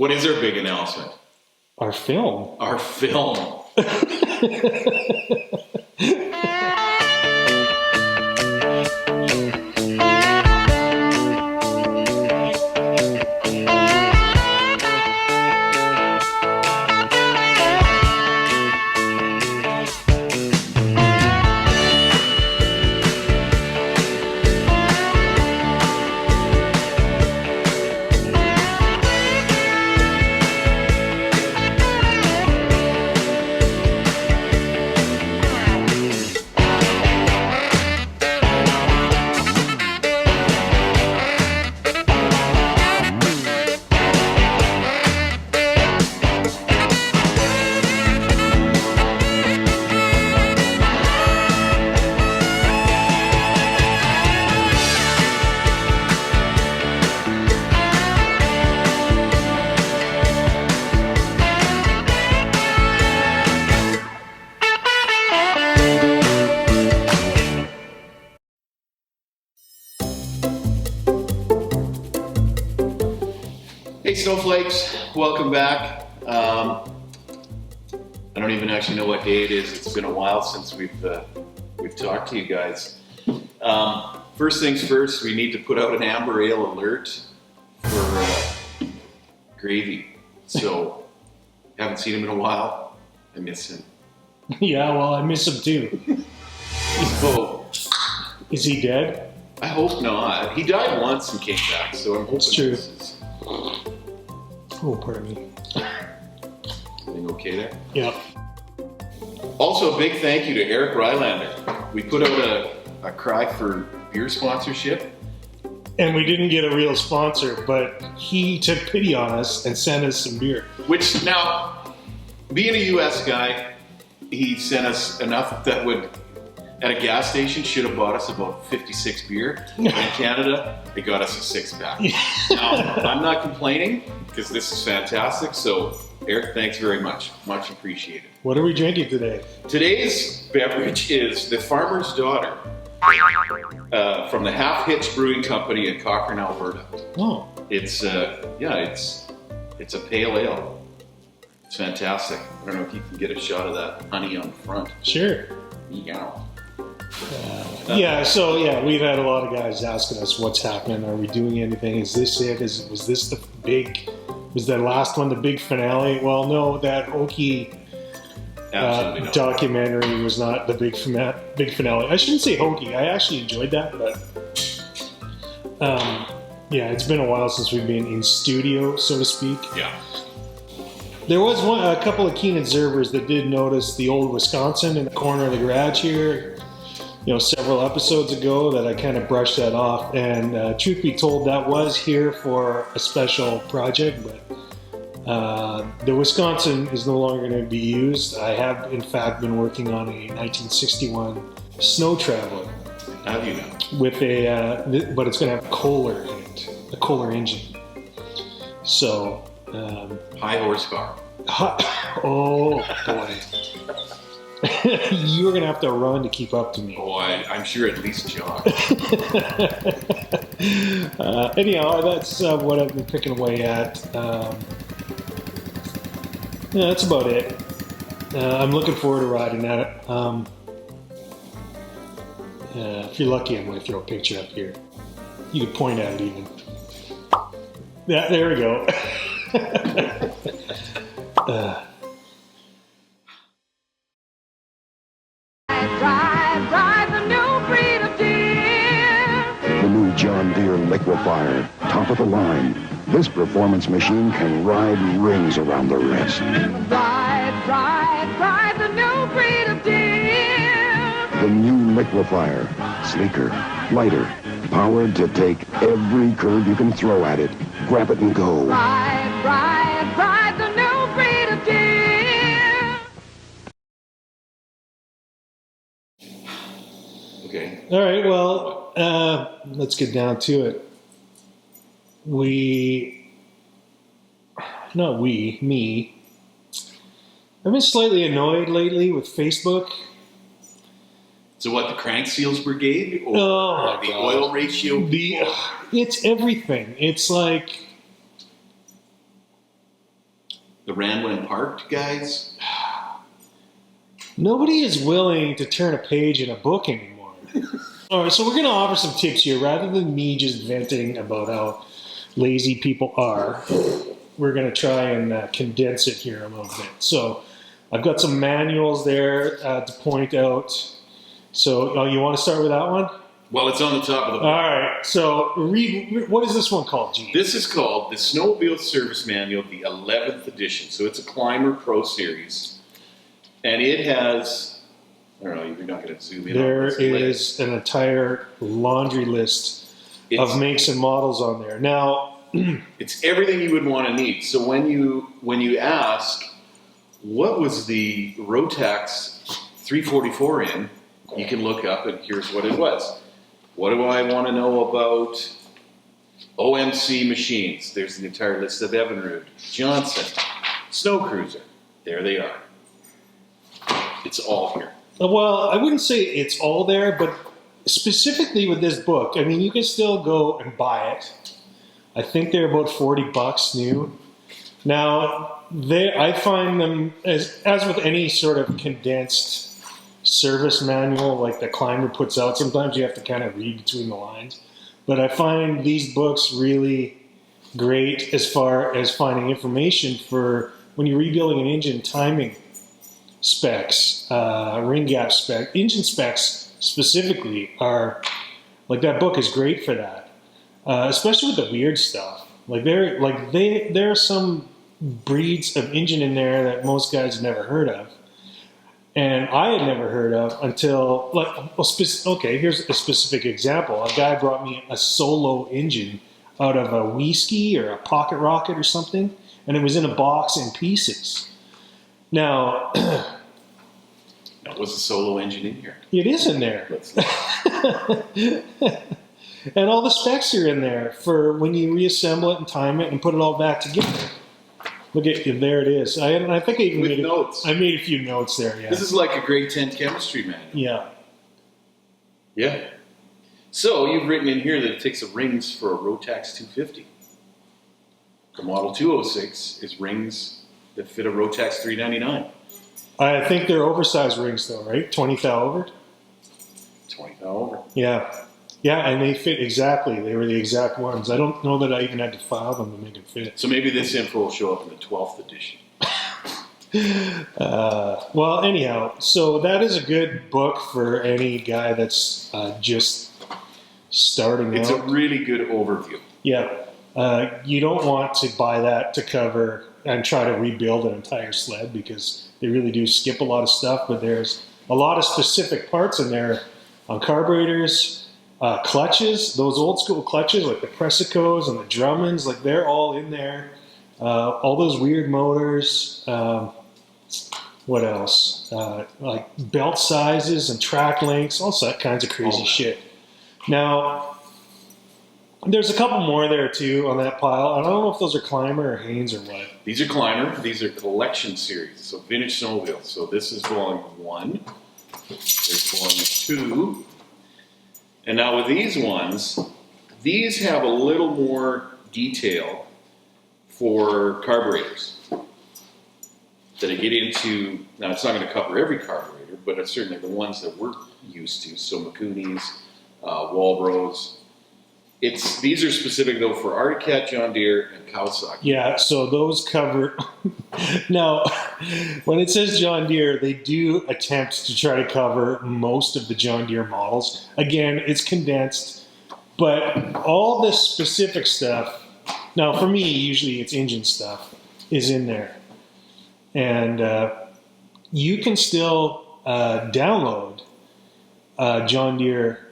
What is our big announcement? Our film. Our film. Hey Snowflakes, welcome back. I don't even actually know what day it is. It's been a while since we've talked to you guys. First things first, we need to put out an amber ale alert for Gravy. So, haven't seen him in a while. I miss him. Yeah, well, I miss him too. So, is he dead? I hope not. He died once and came back, so I'm hoping it's true. This is... Oh, pardon me. Everything okay there? Yep. Also, a big thank you to Eric Rylander. We put out a cry for beer sponsorship. And we didn't get a real sponsor, but he took pity on us and sent us some beer. Which, now, being a U.S. guy, he sent us enough that would, at a gas station, should have bought us about 56 beer. But in Canada, they got us a 6-pack. Now, I'm not complaining, because this is fantastic. So, Eric, thanks very much. Much appreciated. What are we drinking today? Today's beverage is the Farmer's Daughter from the Half Hitch Brewing Company in Cochrane, Alberta. Oh. It's a pale ale. It's fantastic. I don't know if you can get a shot of that honey on the front. Sure. Yeah. We've had a lot of guys asking us what's happening. Are we doing anything? Is this it? Was this the big? Was that last one the big finale? Well, no, that Okie documentary was not the big finale. I shouldn't say hokey. I actually enjoyed that, but it's been a while since we've been in studio, so to speak. Yeah. There was a couple of keen observers that did notice the old Wisconsin in the corner of the garage here, several episodes ago, that I kind of brushed that off. And truth be told, that was here for a special project, but the Wisconsin is no longer going to be used. I have, in fact, been working on a 1961 Snow Traveler. Have you now? With but it's going to have Kohler in it, a Kohler engine. So... high horsepower. Oh, boy. You're going to have to run to keep up to me. Oh, I'm sure at least jog. Anyhow, that's what I've been picking away at. That's about it. I'm looking forward to riding at it. If you're lucky, I'm going to throw a picture up here. You can point at it even. Yeah, there we go. Drive the new breed of deer. The new John Deere Liquefier, top of the line. This performance machine can ride rings around the rest. Drive the new breed of deer. The new Liquefier, sleeker, lighter, powered to take every curve you can throw at it. Grab it and go. Drive the new breed of deer. Okay. All right, well, let's get down to it. Me. I've been slightly annoyed lately with Facebook. So what, the Crank Seals Brigade? Or Oh, my the God. oil ratio? It's everything. It's like The Randland Park guys? Nobody is willing to turn a page in a book anymore. All right, so we're going to offer some tips here. Rather than me just venting about how lazy people are, we're going to try and condense it here a little bit. So I've got some manuals there to point out. So you want to start with that one? Well, it's on the top of the book. All right, so what is this one called, Gene? This is called the Snowmobile Service Manual, the 11th edition. So it's a Climber Pro Series. And it has, I don't know, you're not going to zoom in There on this is an entire laundry list of makes and models on there. Now, it's everything you would want to need. So when you ask, what was the Rotax 344 in, you can look up and here's what it was. What do I want to know about OMC machines? There's the entire list of Evinrude, Johnson, Snow Cruiser. There they are. It's all here. well, I wouldn't say it's all there, but specifically with this book, I mean, you can still go and buy it. I think they're about $40 new. Now, I find them, as with any sort of condensed service manual like the Climber puts out, sometimes you have to kind of read between the lines. But I find these books really great as far as finding information for when you're rebuilding an engine, timing specs, ring gap spec, engine specs specifically are, like, that book is great for that. Especially with the weird stuff. There are some breeds of engine in there that most guys have never heard of. And I had never heard of until, here's a specific example. A guy brought me a Solo engine out of a Wheeski or a Pocket Rocket or something, and it was in a box in pieces. Now, that was a Solo engine in here. It is in there. And all the specs are in there for when you reassemble it and time it and put it all back together. Look at you, there it is. I think I even With made notes. I made a few notes there. Yeah. This is like a grade 10 chemistry manual. Yeah. Yeah. So you've written in here that it takes the rings for a Rotax 250. The Model 206 is rings that fit a Rotax 399. I think they're oversized rings though, right? 20 thou over. 20 thou over. Yeah. Yeah, and they fit exactly. They were the exact ones. I don't know that I even had to file them to make it fit. So maybe this info will show up in the 12th edition. Well, anyhow, so that is a good book for any guy that's just starting out. It's a really good overview. Yeah. You don't want to buy that to cover and try to rebuild an entire sled because they really do skip a lot of stuff, but there's a lot of specific parts in there on carburetors, clutches, those old school clutches like the Pressicos and the Drummonds, like they're all in there. All those weird motors. What else? Like belt sizes and track lengths, all kinds of crazy shit. Now, there's a couple more there too on that pile. I don't know if those are Climber or Haynes or what. These are Climber. These are collection series, so vintage snowmobile. So this is volume 1. There's volume 2. And now with these ones, these have a little more detail for carburetors that I get into. Now it's not going to cover every carburetor, but it's certainly the ones that we're used to. So Makunis, Walbros. These are specific though for Arctic Cat, John Deere, and Kawasaki. Yeah, so those cover. Now, when it says John Deere, they do attempt to try to cover most of the John Deere models. Again, it's condensed, but all the specific stuff. Now, for me, usually it's engine stuff is in there, and you can still download John Deere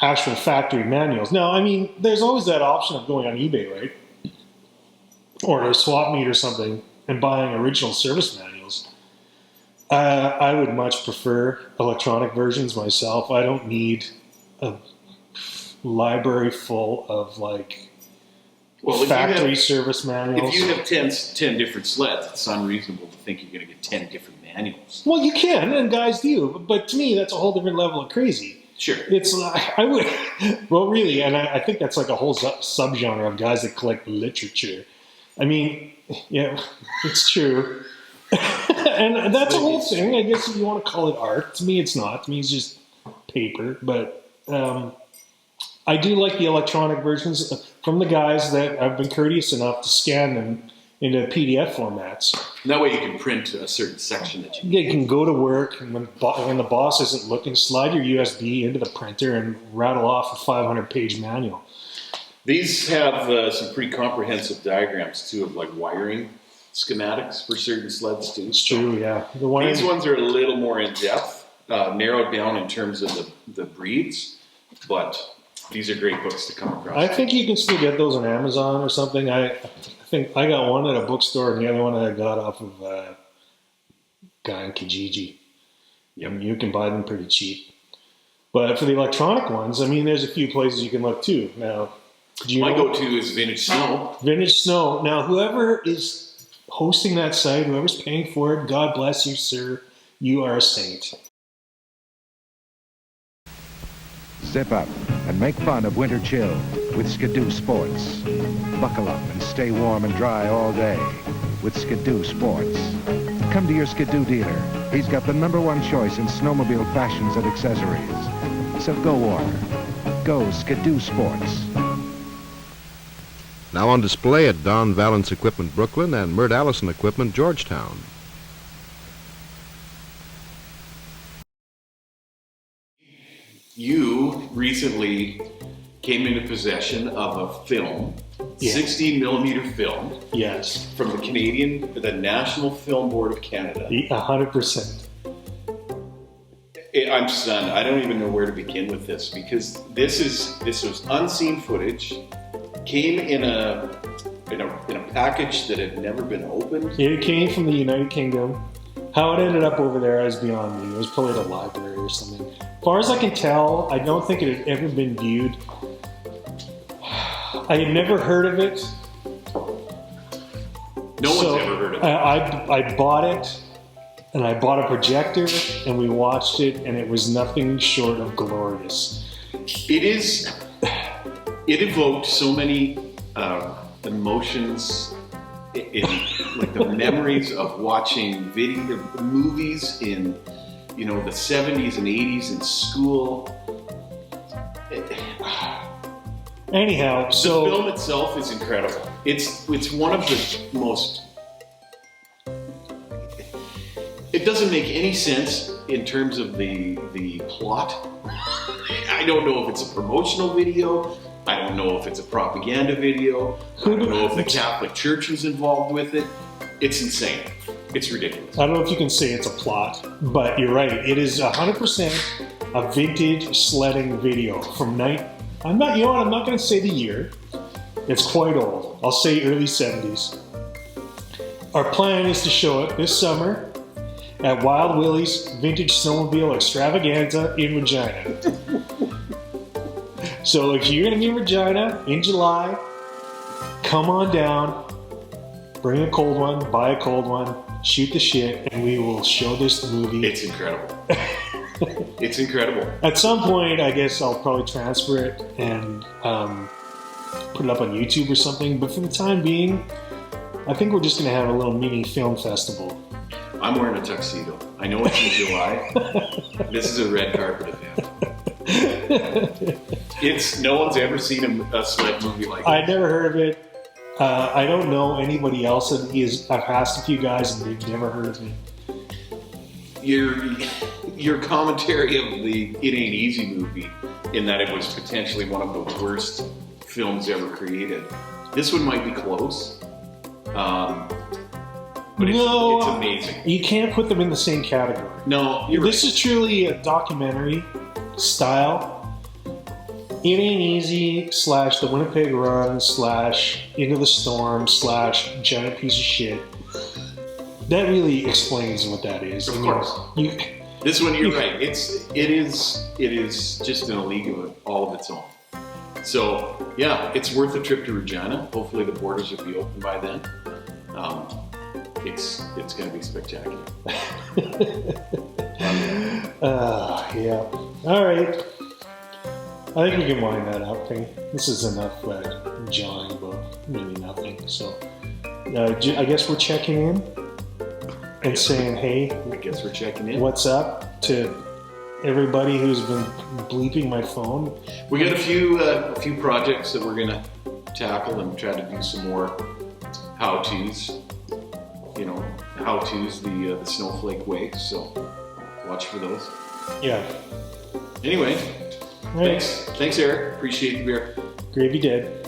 actual factory manuals. Now, I mean, there's always that option of going on eBay, right? Or a swap meet or something and buying original service manuals. I would much prefer electronic versions myself. I don't need a library full of factory service manuals. If you have 10 different sleds, it's unreasonable to think you're going to get 10 different manuals. Well, you can, and guys do. But to me, that's a whole different level of crazy. Sure. It's like, well, really, and I think that's like a whole subgenre of guys that collect literature. I mean, yeah, it's true. And that's a whole thing. I guess if you want to call it art. To me, it's not. To me, it's just paper. But I do like the electronic versions from the guys that have been courteous enough to scan them into PDF formats. That way you can print a certain section that you You can go to work, and when the boss isn't looking, slide your USB into the printer and rattle off a 500-page manual. These have some pretty comprehensive diagrams too of like wiring schematics for certain sleds too. It's true, yeah. These ones are a little more in depth, narrowed down in terms of the breeds, but these are great books to come across. I think you can still get those on Amazon or something. I think I got one at a bookstore, and the other one I got off of a guy in Kijiji. Yep. You can buy them pretty cheap. But for the electronic ones, I mean, there's a few places you can look too. Now, my go-to is Vintage Snow. Vintage Snow. Now, whoever is hosting that site, whoever's paying for it, God bless you, sir. You are a saint. Zip up and make fun of winter chill with Skidoo Sports. Buckle up and stay warm and dry all day with Skidoo Sports. Come to your Skidoo dealer. He's got the #1 choice in snowmobile fashions and accessories. So go order. Go Skidoo Sports. Now on display at Don Valance Equipment Brooklyn and Mert Allison Equipment Georgetown. You recently came into possession of a film, Yeah. 16mm film, Yes, from the National Film Board of Canada. 100%. I'm stunned. I don't even know where to begin with this because this was unseen footage. Came in a package that had never been opened. It came from the United Kingdom. How it ended up over there is beyond me. It was probably at a library or something. As far as I can tell, I don't think it had ever been viewed. I had never heard of it. No one's ever heard of it. I bought it, and I bought a projector, and we watched it, and it was nothing short of glorious. It evoked so many emotions, in like the memories of watching movies in, the 70s and 80s in school. Anyhow, so the film itself is incredible. It's one of the most. It doesn't make any sense in terms of the plot. I don't know if it's a promotional video. I don't know if it's a propaganda video. I don't know if the Catholic Church was involved with it. It's insane. It's ridiculous. I don't know if you can say it's a plot, but you're right. It is 100% a vintage sledding video from I'm not going to say the year. It's quite old. I'll say early 70s. Our plan is to show it this summer at Wild Willie's Vintage Snowmobile Extravaganza in Regina. So if you're going to be in Regina in July, come on down, bring a cold one, buy a cold one, shoot the shit, and we will show this movie. It's incredible. It's incredible. At some point, I guess I'll probably transfer it and put it up on YouTube or something. But for the time being, I think we're just going to have a little mini film festival. I'm wearing a tuxedo. I know it's in July. This is a red carpet event. No one's ever seen a sled movie like this. I never heard of it. I don't know anybody else that I've asked a few guys and they've never heard of it. Your commentary of the It Ain't Easy movie, in that it was potentially one of the worst films ever created. This one might be close. But it's amazing. You can't put them in the same category. No, you're This is truly a documentary style. It Ain't Easy / The Winnipeg Run / Into the Storm / Giant Piece of Shit. That really explains what that is. Of course. This one, you're right. It is just in a league of all of its own. So yeah, it's worth a trip to Regina. Hopefully the borders will be open by then. It's going to be spectacular. Yeah. All right. I think we can wind that up. This is enough jawing about really nothing. So I guess we're checking in and saying, hey, I guess we're checking in. what's up to everybody who's been bleeping my phone. We got a few projects that we're gonna tackle and try to do some more how-tos. You know, how-tos the snowflake way. So watch for those. Yeah. Anyway, All right. thanks, Eric. Appreciate the beer. Gravy dead.